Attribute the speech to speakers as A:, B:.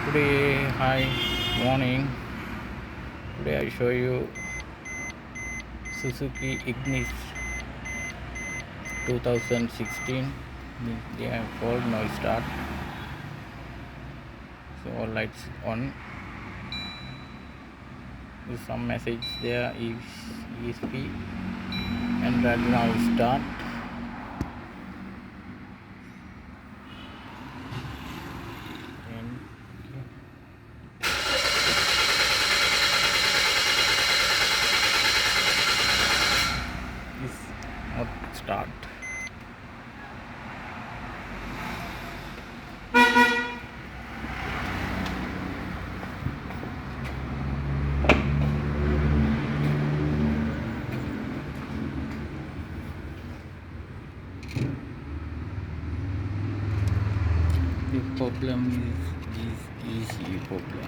A: Today, hi, morning. Today I show you Suzuki Ignis 2016. They have called now start. So all lights on. There's some message there is ESP and right now start. And this not start. The problem is ECU problem.